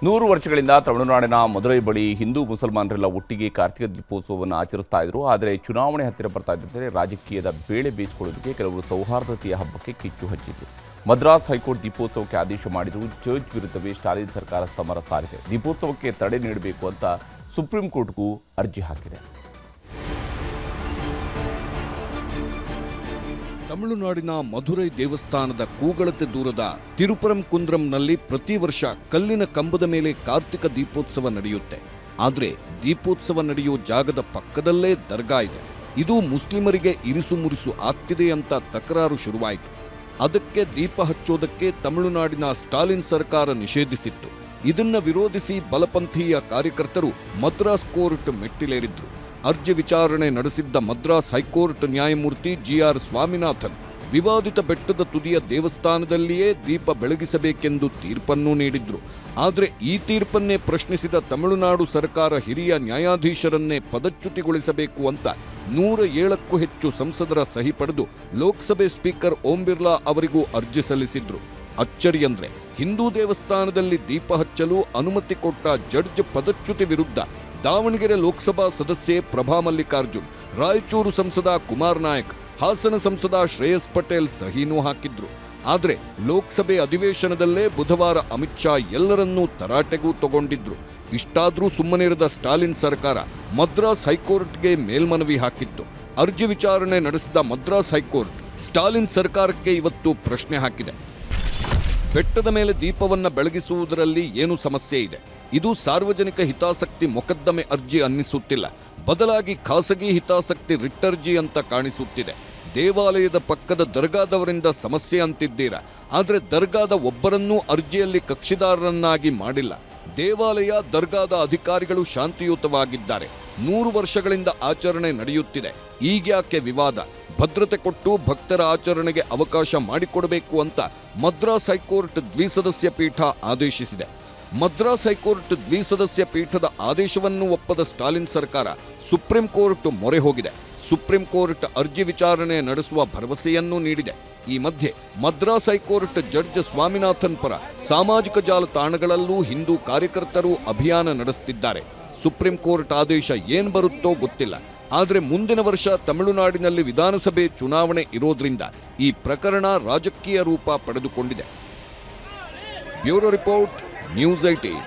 100 ವರ್ಷಗಳಿಂದ ತಮಿಳುನಾಡಿನ ಮದುರೈ ಬಳಿ ಹಿಂದೂ ಮುಸಲ್ಮಾನರೆಲ್ಲ ಒಟ್ಟಿಗೆ ಕಾರ್ತಿಕ ದೀಪೋತ್ಸವವನ್ನು ಆಚರಿಸ್ತಾ ಇದ್ರು. ಆದರೆ ಚುನಾವಣೆ ಹತ್ತಿರ ಬರ್ತಾ ಇದ್ದಂತೆ ರಾಜಕೀಯದ ಬೇಳೆ ಬೇಯಿಸಿಕೊಳ್ಳೋದಕ್ಕೆ ಕೆಲವರು ಸೌಹಾರ್ದತೆಯ ಹಬ್ಬಕ್ಕೆ ಕಿಚ್ಚು ಹಚ್ಚಿದ್ರು. ಮದ್ರಾಸ್ ಹೈಕೋರ್ಟ್ ದೀಪೋತ್ಸವಕ್ಕೆ ಆದೇಶ ಮಾಡಿದ್ರು. ಚರ್ಚ್ ವಿರುದ್ಧವೇ ಸ್ಟಾಲಿನ್ ಸರ್ಕಾರ ಸಮರ ಸಾರಿದೆ. ದೀಪೋತ್ಸವಕ್ಕೆ ತಡೆ ನೀಡಬೇಕು ಅಂತ ಸುಪ್ರೀಂ ಕೋರ್ಟ್ಗೂ ಅರ್ಜಿ ಹಾಕಿದೆ. ತಮಿಳುನಾಡಿನ ಮಧುರೈ ದೇವಸ್ಥಾನದ ಕೂಗಳತೆ ದೂರದ ತಿರುಪರಂಕುಂದ್ರಂನಲ್ಲಿ ಪ್ರತಿ ವರ್ಷ ಕಲ್ಲಿನ ಕಂಬದ ಮೇಲೆ ಕಾರ್ತಿಕ ದೀಪೋತ್ಸವ ನಡೆಯುತ್ತೆ. ಆದರೆ ದೀಪೋತ್ಸವ ನಡೆಯೋ ಜಾಗದ ಪಕ್ಕದಲ್ಲೇ ದರ್ಗಾ ಇದೆ. ಇದು ಮುಸ್ಲಿಮರಿಗೆ ಇರಿಸು ಮುರಿಸು ಆಗ್ತಿದೆ ಅಂತ ತಕರಾರು ಶುರುವಾಯಿತು. ಅದಕ್ಕೆ ದೀಪ ಹಚ್ಚೋದಕ್ಕೆ ತಮಿಳುನಾಡಿನ ಸ್ಟಾಲಿನ್ ಸರ್ಕಾರ ನಿಷೇಧಿಸಿತ್ತು. ಇದನ್ನ ವಿರೋಧಿಸಿ ಬಲಪಂಥೀಯ ಕಾರ್ಯಕರ್ತರು ಮದ್ರಾಸ್ ಕೋರ್ಟ್ ಮೆಟ್ಟಿಲೇರಿದ್ರು. ಅರ್ಜಿ ವಿಚಾರಣೆ ನಡೆಸಿದ್ದ ಮದ್ರಾಸ್ ಹೈಕೋರ್ಟ್ ನ್ಯಾಯಮೂರ್ತಿ GR ಸ್ವಾಮಿನಾಥನ್ ವಿವಾದಿತ ಬೆಟ್ಟದ ತುದಿಯ ದೇವಸ್ಥಾನದಲ್ಲಿಯೇ ದೀಪ ಬೆಳಗಿಸಬೇಕೆಂದು ತೀರ್ಪನ್ನು ನೀಡಿದ್ರು. ಆದರೆ ಈ ತೀರ್ಪನ್ನೇ ಪ್ರಶ್ನಿಸಿದ ತಮಿಳುನಾಡು ಸರ್ಕಾರ ಹಿರಿಯ ನ್ಯಾಯಾಧೀಶರನ್ನೇ ಪದಚ್ಯುತಿಗೊಳಿಸಬೇಕು ಅಂತ 107ಕ್ಕೂ ಹೆಚ್ಚು ಸಂಸದರ ಸಹಿ ಪಡೆದು ಲೋಕಸಭೆ ಸ್ಪೀಕರ್ ಓಂ ಬಿರ್ಲಾ ಅವರಿಗೂ ಅರ್ಜಿ ಸಲ್ಲಿಸಿದ್ರು. ಅಚ್ಚರಿಯಂದ್ರೆ ಹಿಂದೂ ದೇವಸ್ಥಾನದಲ್ಲಿ ದೀಪ ಹಚ್ಚಲು ಅನುಮತಿ ಕೊಟ್ಟ ಜಡ್ಜ್ ಪದಚ್ಯುತಿ ವಿರುದ್ಧ ದಾವಣಗೆರೆ ಲೋಕಸಭಾ ಸದಸ್ಯೆ ಪ್ರಭಾ ಮಲ್ಲಿಕಾರ್ಜುನ್, ರಾಯಚೂರು ಸಂಸದ ಕುಮಾರ್ ನಾಯಕ್, ಹಾಸನ ಸಂಸದ ಶ್ರೇಯಸ್ ಪಟೇಲ್ ಸಹಿನೂ ಹಾಕಿದ್ರು. ಆದರೆ ಲೋಕಸಭೆ ಅಧಿವೇಶನದಲ್ಲೇ ಬುಧವಾರ ಅಮಿತ್ ಶಾ ಎಲ್ಲರನ್ನೂ ತರಾಟೆಗೂ ತಗೊಂಡಿದ್ರು. ಇಷ್ಟಾದ್ರೂ ಸುಮ್ಮನಿರದ ಸ್ಟಾಲಿನ್ ಸರ್ಕಾರ ಮದ್ರಾಸ್ ಹೈಕೋರ್ಟ್ಗೆ ಮೇಲ್ಮನವಿ ಹಾಕಿತ್ತು. ಅರ್ಜಿ ವಿಚಾರಣೆ ನಡೆಸಿದ ಮದ್ರಾಸ್ ಹೈಕೋರ್ಟ್ ಸ್ಟಾಲಿನ್ ಸರ್ಕಾರಕ್ಕೆ ಇವತ್ತು ಪ್ರಶ್ನೆ ಹಾಕಿದೆ. ಬೆಟ್ಟದ ಮೇಲೆ ದೀಪವನ್ನ ಬೆಳಗಿಸುವುದರಲ್ಲಿ ಏನು ಸಮಸ್ಯೆ ಇದೆ? ಇದು ಸಾರ್ವಜನಿಕ ಹಿತಾಸಕ್ತಿ ಮೊಕದ್ದಮೆ ಅರ್ಜಿ ಅನ್ನಿಸುತ್ತಿಲ್ಲ. ಬದಲಾಗಿ ಖಾಸಗಿ ಹಿತಾಸಕ್ತಿ ರಿಟ್ ಅರ್ಜಿ ಅಂತ ಕಾಣಿಸುತ್ತಿದೆ. ದೇವಾಲಯದ ಪಕ್ಕದ ದರ್ಗಾದವರಿಂದ ಸಮಸ್ಯೆ ಅಂತಿದ್ದೀರಾ. ಆದರೆ ದರ್ಗಾದ ಒಬ್ಬರನ್ನೂ ಅರ್ಜಿಯಲ್ಲಿ ಕಕ್ಷಿದಾರರನ್ನಾಗಿ ಮಾಡಿಲ್ಲ. ದೇವಾಲಯ ದರ್ಗಾದ ಅಧಿಕಾರಿಗಳು ಶಾಂತಿಯುತವಾಗಿದ್ದಾರೆ. 100 ವರ್ಷಗಳಿಂದ ಆಚರಣೆ ನಡೆಯುತ್ತಿದೆ. ಈಗ್ಯಾಕೆ ವಿವಾದ? ಭದ್ರತೆ ಕೊಟ್ಟು ಭಕ್ತರ ಆಚರಣೆಗೆ ಅವಕಾಶ ಮಾಡಿಕೊಡಬೇಕು ಅಂತ ಮದ್ರಾಸ್ ಹೈಕೋರ್ಟ್ ದ್ವಿಸದಸ್ಯ ಪೀಠ ಆದೇಶಿಸಿದೆ. ಮದ್ರಾಸ್ ಹೈಕೋರ್ಟ್ ದ್ವಿಸದಸ್ಯ ಪೀಠದ ಆದೇಶವನ್ನು ಒಪ್ಪದ ಸ್ಟಾಲಿನ್ ಸರ್ಕಾರ ಸುಪ್ರೀಂ ಕೋರ್ಟ್ ಮೊರೆ ಹೋಗಿದೆ. ಸುಪ್ರೀಂ ಕೋರ್ಟ್ ಅರ್ಜಿ ವಿಚಾರಣೆ ನಡೆಸುವ ಭರವಸೆಯನ್ನೂ ನೀಡಿದೆ. ಈ ಮಧ್ಯೆ ಮದ್ರಾಸ್ ಹೈಕೋರ್ಟ್ ಜಡ್ಜ್ ಸ್ವಾಮಿನಾಥನ್ ಪರ ಸಾಮಾಜಿಕ ಜಾಲತಾಣಗಳಲ್ಲೂ ಹಿಂದೂ ಕಾರ್ಯಕರ್ತರು ಅಭಿಯಾನ ನಡೆಸುತ್ತಿದ್ದಾರೆ. ಸುಪ್ರೀಂ ಕೋರ್ಟ್ ಆದೇಶ ಏನ್ ಬರುತ್ತೋ ಗೊತ್ತಿಲ್ಲ. ಆದರೆ ಮುಂದಿನ ವರ್ಷ ತಮಿಳುನಾಡಿನಲ್ಲಿ ವಿಧಾನಸಭೆ ಚುನಾವಣೆ ಇರೋದ್ರಿಂದ ಈ ಪ್ರಕರಣ ರಾಜಕೀಯ ರೂಪ ಪಡೆದುಕೊಂಡಿದೆ. Bureau report, news 18.